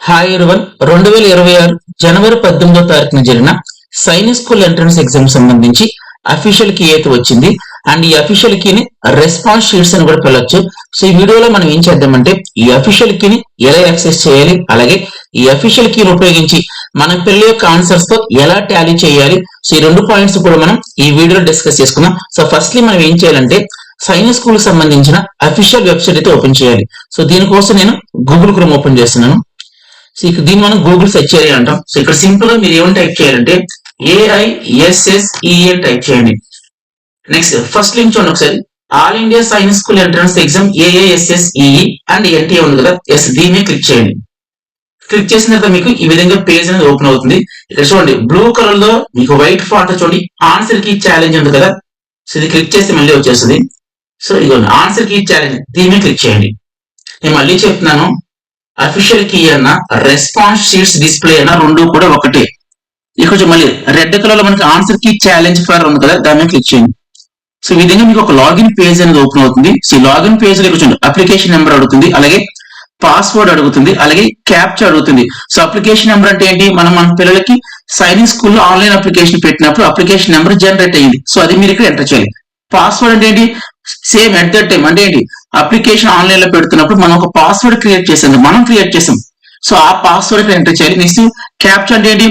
Hi everyone 2026 జనవరి 18వ తారీఖున జరిగిన Sainik school entrance exam సంబంధించి అఫీషియల్ కీ అయితే వచ్చింది. అండ్ ఈ అఫీషియల్ కీని రెస్పాన్స్ షీట్స్ అని కూడా పిలవచ్చు. సో ఈ వీడియోలో మనం ఏం చేద్దామంటే ఈ అఫీషియల్ కీని ఎలా యాక్సెస్ చేయాలి, అలాగే ఈ అఫీషియల్ కీని ఉపయోగించి మన పిల్లల యొక్క ఆన్సర్స్ తో ఎలా టాలీ చేయాలి. సో ఈ రెండు పాయింట్స్ కూడా మనం ఈ వీడియోలో డిస్కస్ చేసుకుందాం. సో ఫస్ట్లీ మనం ఏం చేయాలంటే సైనిక్ స్కూల్ కి సంబంధించిన అఫీషియల్ వెబ్సైట్ అయితే ఓపెన్ చేయాలి. సో దీనికోసం నేను గూగుల్ క్రోమ్ ఓపెన్ చేస్తున్నాను. సో ఇక్కడ దీన్ని మనం గూగుల్ సెర్చ్ చేయాలి అంటాం. సో ఇక్కడ సింపుల్ గా మీరు ఏమని టైప్ చేయాలంటే AISSEE టైప్ చేయండి. నెక్స్ట్ ఫస్ట్ లింక్ చూడండి ఒకసారి, all India Sainik school entrance exam AISSEE and NTA ఉంది కదా, ఎస్ దీన్ని క్లిక్ చేయండి. క్లిక్ చేసిన తర్వాత మీకు ఈ విధంగా పేజ్ అనేది ఓపెన్ అవుతుంది. ఇక్కడ చూడండి బ్లూ కలర్ లో మీకు వైట్ ఫాంట్ చూడండి ఆన్సర్ కీ ఛాలెంజ్ ఉంది కదా, సో ఇది క్లిక్ చేస్తే మళ్ళీ వచ్చేస్తుంది. సో ఇదిగోండి ఆన్సర్ కీ ఛాలెంజ్, దీన్ని క్లిక్ చేయండి. నేను మళ్ళీ చెప్తున్నాను, అఫీషియల్ కీ అన్న రెస్పాన్స్ షీట్స్ డిస్ప్లే అన్న రెండు కూడా ఒకటే. ఇక్కడ మళ్ళీ రెడ్ కలర్ లో మనకి ఆన్సర్ కీ ఛాలెంజ్ ఫర్ ఉంది కదా, దాని మీద క్లిక్ చేయండి. సో ఈ విధంగా మీకు ఒక లాగిన్ పేజ్ అనేది ఓపెన్ అవుతుంది. సో లాగిన్ పేజ్ లో కూర్చోండి అప్లికేషన్ నెంబర్ అడుగుతుంది, అలాగే పాస్వర్డ్ అడుగుతుంది, అలాగే క్యాప్చా అడుగుతుంది. సో అప్లికేషన్ నెంబర్ అంటే ఏంటి, మనం మన పిల్లలకి సైనిక్ స్కూల్లో ఆన్లైన్ అప్లికేషన్ పెట్టినప్పుడు అప్లికేషన్ నెంబర్ జనరేట్ అయ్యింది. సో అది మీరు ఇక్కడ ఎంటర్ చేయాలి. పాస్వర్డ్ అంటే ఏంటి, సేమ్ ఎట్ దట్ టైం అంటే ఏంటి, అప్లికేషన్ ఆన్లైన్ లో పెడుతున్నప్పుడు మనం ఒక పాస్వర్డ్ క్రియేట్ చేసాం, మనం క్రియేట్ చేసాం. సో ఆ పాస్వర్డ్ ఇక్కడ ఎంటర్ చేయాలి. నెక్స్ట్ క్యాప్చా అంటే ఏంటి,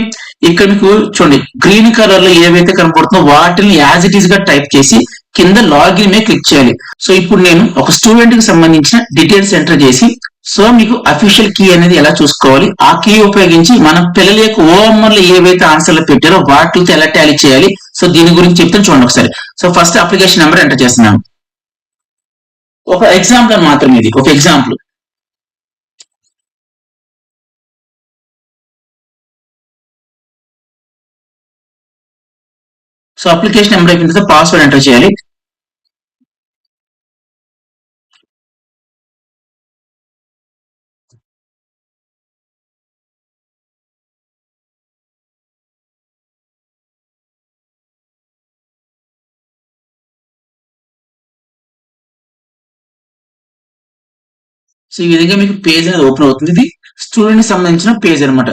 ఇక్కడ మీకు చూడండి గ్రీన్ కలర్ లో ఏవైతే కనపడుతుందో వాటిని యాజ్ ఇట్ ఈస్ గా టైప్ చేసి కింద లాగిన్ మీద క్లిక్ చేయాలి. సో ఇప్పుడు నేను ఒక స్టూడెంట్ కి సంబంధించిన డీటెయిల్స్ ఎంటర్ చేసి, సో మీకు అఫీషియల్ కీ అనేది ఎలా చూసుకోవాలి, ఆ కీ ఉపయోగించి మన పిల్లల యొక్క ఓఎంఆర్ లో ఏవైతే ఆన్సర్లు పెట్టారో వాటితో ఎలా టాలీ చేయాలి. సో దీని గురించి చెప్తాను చూడండి ఒకసారి. So first application number enter చేస్తున్నాను. ఒక ఎగ్జాంపుల్ మాత్రమే, ఇది ఒక ఎగ్జాంపుల్. సో అప్లికేషన్ నెంబర్ అయిపోయిన తర్వాత పాస్వర్డ్ ఎంటర్ చేయాలి. సో ఈ విధంగా మీకు పేజ్ అనేది ఓపెన్ అవుతుంది. ఇది స్టూడెంట్ కి సంబంధించిన పేజ్ అనమాట.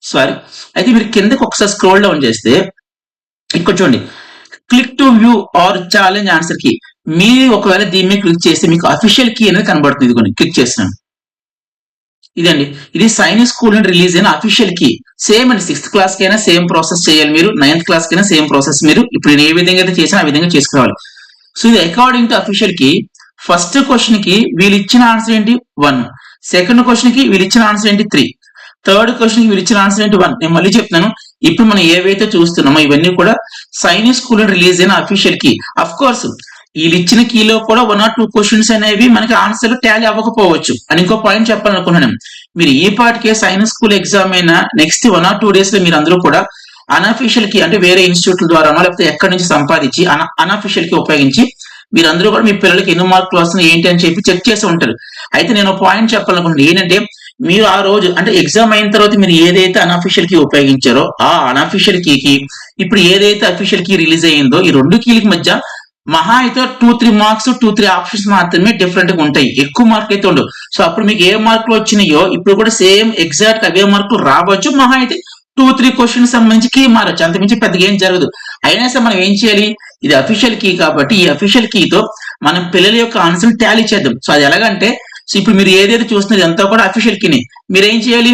సారీ, అయితే మీరు కిందకి ఒకసారి స్క్రోల్ డౌన్ చేస్తే ఇక్కడ చూడండి click to view or challenge answer key. మీరు ఒకవేళ దీని మీద క్లిక్ చేస్తే మీకు అఫీషియల్ కీ అనేది కనబడుతుంది. ఇదిగోండి క్లిక్ చేస్తున్నాను. ఇదండి, ఇది సైనిక్ స్కూల్ నుండి రిలీజ్ అయిన అఫీషియల్ కీ. సేమ్ అండి, 6th క్లాస్ కైనా సేమ్ ప్రాసెస్ చేయాలి మీరు, 9th క్లాస్ కైనా సేమ్ ప్రాసెస్ మీరు ఇప్పుడు నేను ఏ విధంగా అయితే చేసినా ఆ విధంగా చేసుకురావాలి. సో ఇది according to official key. First question కి వీళ్ళు ఇచ్చిన ఆన్సర్ ఏంటి 1, సెకండ్ క్వశ్చన్ కి వీళ్ళు ఇచ్చిన ఆన్సర్ ఏంటి 3, థర్డ్ క్వశ్చన్ కి వీళ్ళు ఇచ్చిన ఆన్సర్ ఏంటి 1. నేను మళ్ళీ చెప్తున్నాను, ఇప్పుడు మనం ఏవైతే చూస్తున్నామో ఇవన్నీ కూడా సైనిక్ స్కూల్ రిలీజ్ అయిన అఫీషియల్ కీ. అఫ్ కోర్స్ వీళ్ళు ఇచ్చిన కీలో కూడా 1 or 2 క్వశ్చన్స్ అనేవి మనకి ఆన్సర్ టాలీ అవ్వకపోవచ్చు అని ఇంకో పాయింట్ చెప్పాలనుకున్నాను. మీరు ఈ పాటికే సైనిక్ స్కూల్ ఎగ్జామ్ అయినా నెక్స్ట్ 1 or 2 days లో మీరు అందరూ కూడా అన్అఫీషియల్ కీ అంటే వేరే ఇన్స్టిట్యూట్ల ద్వారానో లేకపోతే ఎక్కడి నుంచి సంపాదించి అన్అఫీషియల్ కీ ఉపయోగించి మీరందరూ కూడా మీ పిల్లలకి ఎన్ని మార్కులు వస్తున్నాయి ఏంటి అని చెప్పి చెక్ చేసి ఉంటారు. అయితే నేను పాయింట్ చెప్పాలనుకుంటున్నాను ఏంటంటే, మీరు ఆ రోజు అంటే ఎగ్జామ్ అయిన తర్వాత మీరు ఏదైతే అన్అఫీషియల్ కీ ఉపయోగించారో ఆ అన్అఫీషియల్ కీకి ఇప్పుడు ఏదైతే అఫీషియల్ కీ రిలీజ్ అయ్యిందో ఈ రెండు కీలకి మధ్య మహా అయితే 2-3 మార్క్స్ 2-3 ఆప్షన్స్ మాత్రమే డిఫరెంట్ గా ఉంటాయి, ఎక్కువ మార్కులు అయితే ఉండవు. సో అప్పుడు మీకు ఏ మార్కులు వచ్చినాయో ఇప్పుడు కూడా సేమ్ ఎగ్జాక్ట్ అవే మార్కులు రావచ్చు. మహా అయితే 2-3 క్వశ్చన్స్ సంబంధించి కీ మారచ్చు, అంతమించి పెద్దగా ఏం జరగదు. అయినా సరే మనం ఏం చేయాలి, ఇది అఫీషియల్ కీ కాబట్టి ఈ అఫీషియల్ కీతో మనం పిల్లల యొక్క ఆన్సర్ టాలీ చేద్దాం. సో అది ఎలాగంటే, సో ఇప్పుడు మీరు ఏదైతే చూస్తున్నారు అంతా కూడా అఫీషియల్ కీని. మీరు ఏం చేయాలి,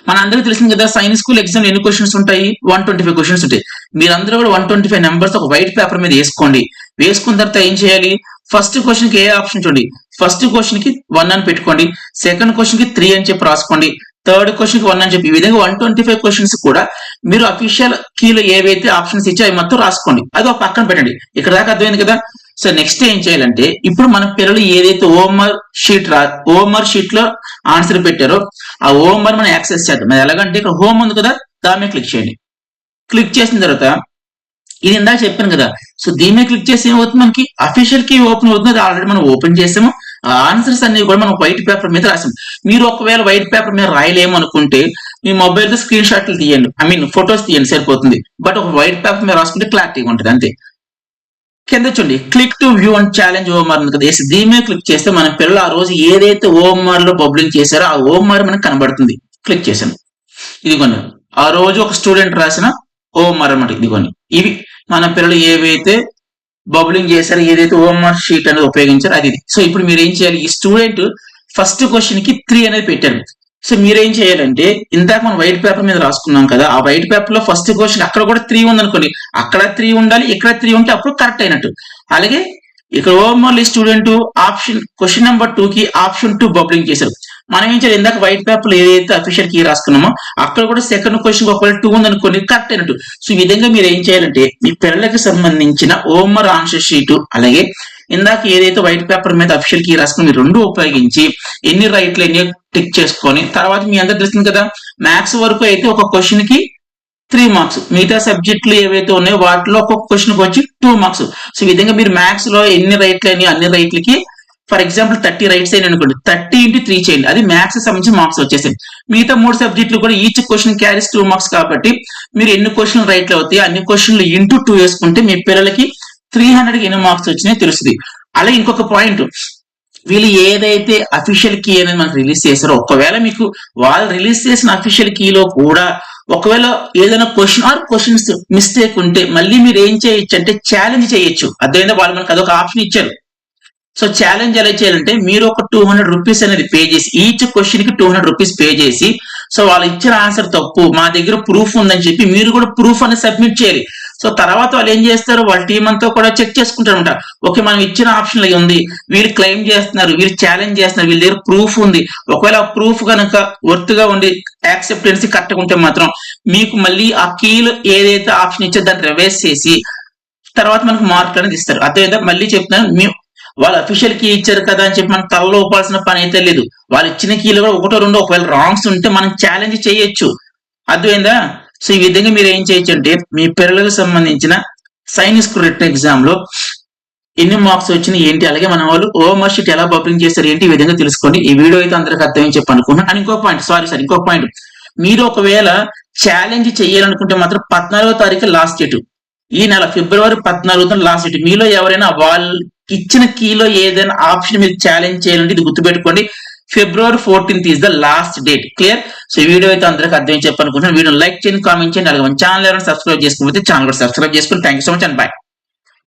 మన అందరికీ తెలిసింది కదా సైనిక్ స్కూల్ ఎగ్జామ్ ఎన్ని క్వశ్చన్స్ ఉంటాయి, 125 క్వశ్చన్స్ ఉంటాయి. మీరందరూ కూడా 125 నెంబర్స్ ఒక వైట్ పేపర్ మీద వేసుకోండి. వేసుకున్న తర్వాత ఏం చేయాలి, ఫస్ట్ క్వశ్చన్ కి ఏ ఆప్షన్ చూడండి, ఫస్ట్ క్వశ్చన్ కి 1 అని పెట్టుకోండి, సెకండ్ క్వశ్చన్ కి 3 అని చెప్పి రాసుకోండి, థర్డ్ క్వశ్చన్ కి 1 అని చెప్పి ఈ విధంగా 125 క్వశ్చన్స్ కూడా మీరు అఫీషియల్ కీలో ఏవైతే ఆప్షన్స్ ఇచ్చాయో అవి మొత్తం రాసుకోండి. అది ఒక పక్కన పెట్టండి. ఇక్కడ దాకా అర్థమైంది కదా. సో నెక్స్ట్ ఏం చేయాలంటే, ఇప్పుడు మన పిల్లలు ఏదైతే ఓఎంఆర్ షీట్ లో ఆన్సర్ పెట్టారో ఆ ఓఎంఆర్ మనం యాక్సెస్ చేద్దాం. అది ఎలాగంటే ఇక్కడ హోమ్ ఉంది కదా, దాని మీద క్లిక్ చేయండి. క్లిక్ చేసిన తర్వాత ఇది ఇందాక చెప్పాను కదా, సో దీని మీద క్లిక్ చేసి ఏమవుతుంది, మనకి అఫీషియల్ కీ ఓపెన్ అవుతుంది. అది ఆల్రెడీ మనం ఓపెన్ చేసాము. ఆన్సర్స్ అన్ని కూడా మనం వైట్ పేపర్ మీద రాసాం. మీరు ఒకవేళ వైట్ పేపర్ మీద రాయలేము అనుకుంటే మీ మొబైల్ తో స్క్రీన్ షాట్లు తీయండి, ఫొటోస్ తీయండి, సరిపోతుంది. బట్ ఒక వైట్ పేపర్ మీద రాసుకుంటే క్లారిటీగా ఉంటుంది అంతే. కింద చూడండి click to view and challenge OMR ఉంది కదా, దీని మీద క్లిక్ చేస్తే మన పిల్లలు ఆ రోజు ఏదైతే ఓఎంఆర్ లో బబ్లింగ్ చేశారో ఆ ఓఎంఆర్ మనకు కనబడుతుంది. క్లిక్ చేశాను, ఇదిగోండి ఆ రోజు ఒక స్టూడెంట్ రాసిన ఓఎంఆర్ అన్నమాట. ఇదిగోండి ఇవి మన పిల్లలు ఏవైతే బబ్లింగ్ చేశారో, ఏదైతే ఓఎంఆర్ షీట్ అనేది ఉపయోగించారో అది. సో ఇప్పుడు మీరు ఏం చేయాలి, ఈ స్టూడెంట్ ఫస్ట్ క్వశ్చన్ కి 3 అనేది పెట్టారు. సో మీరేం చేయాలంటే ఇందాక మనం వైట్ పేపర్ మీద రాసుకున్నాం కదా, ఆ వైట్ పేపర్ లో ఫస్ట్ క్వశ్చన్ అక్కడ కూడా 3 ఉంది అనుకోండి, అక్కడ 3 ఉండాలి, ఇక్కడ 3 ఉంటే అప్పుడు కరెక్ట్ అయినట్టు. అలాగే ఇక్కడ OMR student option question number 2 కి ఆప్షన్ 2 బబ్లింగ్ చేశారు. మనం ఏం చేయాలి, ఇందాక వైట్ పేపర్ లో ఏదైతే అఫీషియల్ కీ రాసుకున్నామో అక్కడ కూడా సెకండ్ క్వశ్చన్ ఒకవేళ 2 ఉంది అనుకోండి, కరెక్ట్ అయినట్టు. సో ఈ విధంగా మీరు ఏం చేయాలంటే మీ పిల్లలకి సంబంధించిన ఓఎంఆర్ ఆన్సర్ షీట్ అలాగే ఇందాక ఏదైతే వైట్ పేపర్ మీద అఫీషియల్ కీ రాసుకుని మీరు రెండు ఉపయోగించి ఎన్ని రైట్లు ఎన్ని టిక్ చేసుకొని తర్వాత మీ అందరికి తెలుస్తుంది కదా, మ్యాథ్స్ వరకు అయితే ఒక క్వశ్చన్ కి 3 మార్క్స్, మిగతా సబ్జెక్టులు ఏవైతే ఉన్నాయో వాటిలో ఒక్కొక్క క్వశ్చన్ వచ్చి 2 మార్క్స్. సో ఈ విధంగా మీరు మ్యాథ్స్ లో ఎన్ని రైట్లు అయినా అన్ని రైట్లకి ఫర్ ఎగ్జాంపుల్ 30 రైట్స్ అయినా అనుకోండి, 30 into 3 చేయండి, అది మ్యాథ్స్ సంబంధించిన మార్క్స్ వచ్చేసాయి. మిగతా 3 సబ్జెక్టులు కూడా ఈచ్ క్వశ్చన్ క్యారీస్ 2 మార్క్స్ కాబట్టి మీరు ఎన్ని క్వశ్చన్ రైట్లు అవుతాయి అన్ని క్వశ్చన్లు ఇంటూ 2 వేసుకుంటే మీ పిల్లలకి 300కి ఎన్ని మార్క్స్ వచ్చినాయో తెలుస్తుంది. అలాగే ఇంకొక పాయింట్, వీళ్ళు ఏదైతే అఫీషియల్ కీ అనేది మనకు రిలీజ్ చేశారో ఒకవేళ మీకు వాళ్ళు రిలీజ్ చేసిన అఫీషియల్ కీలో కూడా ఒకవేళ ఏదైనా క్వశ్చన్ ఆర్ క్వశ్చన్స్ మిస్టేక్ ఉంటే మళ్ళీ మీరు ఏం చేయొచ్చు అంటే ఛాలెంజ్ చేయొచ్చు. అదేవిధంగా వాళ్ళు మనకు అదొక ఆప్షన్ ఇచ్చారు. సో ఛాలెంజ్ ఎలా చేయాలంటే మీరు ఒక 200 రూపీస్ అనేది పే చేసి ఈచ్ క్వశ్చన్ కి 200 రూపీస్ పే చేసి, సో వాళ్ళు ఇచ్చిన ఆన్సర్ తప్పు మా దగ్గర ప్రూఫ్ ఉందని చెప్పి మీరు కూడా ప్రూఫ్ అనేది సబ్మిట్ చేయాలి. సో తర్వాత వాళ్ళు ఏం చేస్తారు, వాళ్ళ టీం అంతా కూడా చెక్ చేసుకుంటారు అనమాట. ఓకే మనం ఇచ్చిన ఆప్షన్ ఉంది, వీళ్ళు క్లెయిమ్ చేస్తున్నారు, వీళ్ళు ఛాలెంజ్ చేస్తున్నారు, వీళ్ళ దగ్గర ప్రూఫ్ ఉంది, ఒకవేళ ఆ ప్రూఫ్ కనుక వర్త్ గా ఉండి యాక్సెప్టెన్సీ కరెక్ట్గా ఉంటే మాత్రం మీకు మళ్ళీ ఆ కీలో ఏదైతే ఆప్షన్ ఇచ్చారో దాన్ని రివైజ్ చేసి తర్వాత మనకు మార్క్ అనేది ఇస్తారు. అదేవిధంగా మళ్ళీ చెప్తున్నాను, వాళ్ళు అఫీషియల్ కీ ఇచ్చారు కదా అని చెప్పి మనం తలలో ఒప్పాల్సిన పని అయితే లేదు. వాళ్ళు ఇచ్చిన కీలో కూడా ఒకటో రెండో ఒకవేళ రాంగ్స్ ఉంటే మనం ఛాలెంజ్ చేయొచ్చు. అర్థమైందా? సో ఈ విధంగా మీరు ఏం చేయొచ్చు అంటే మీ పిల్లలకు సంబంధించిన సైన్స్ రిటన్ ఎగ్జామ్ లో ఎన్ని మార్క్స్ వచ్చినాయి ఏంటి, అలాగే మన వాళ్ళు ఓఎంఆర్ షీట్ ఎలా బబ్లింగ్ చేస్తారు ఏంటి, ఈ విధంగా తెలుసుకోండి. ఈ వీడియో అయితే అందరికి అర్థమని చెప్పి అనుకున్నాను. అని ఇంకొక పాయింట్, మీరు ఒకవేళ ఛాలెంజ్ చేయాలనుకుంటే మాత్రం 14వ తారీఖు లాస్ట్ డేట్, ఈ నెల ఫిబ్రవరి 14వ లాస్ట్ డేట్. మీలో ఎవరైనా వాళ్ళు ఇచ్చిన కీలో ఏదైనా ఆప్షన్ మీరు ఛాలెంజ్ చేయాలంటే ఇది గుర్తుపెట్టుకోండి, February 14th is the last date. Clear? So ఈ వీడియో అయితే అందరికి అర్థం చెప్పనుకుంటున్నాను. వీడియో లైక్ చేయండి, కామెంట్ చేయండి, అలాగే మన ఛానల్ ఎవరైనా సబ్స్క్రైబ్ చేసుకోకపోతే ఛానల్ కూడా సబ్స్క్రైబ్ చేసుకోండి. Thank you so much and by.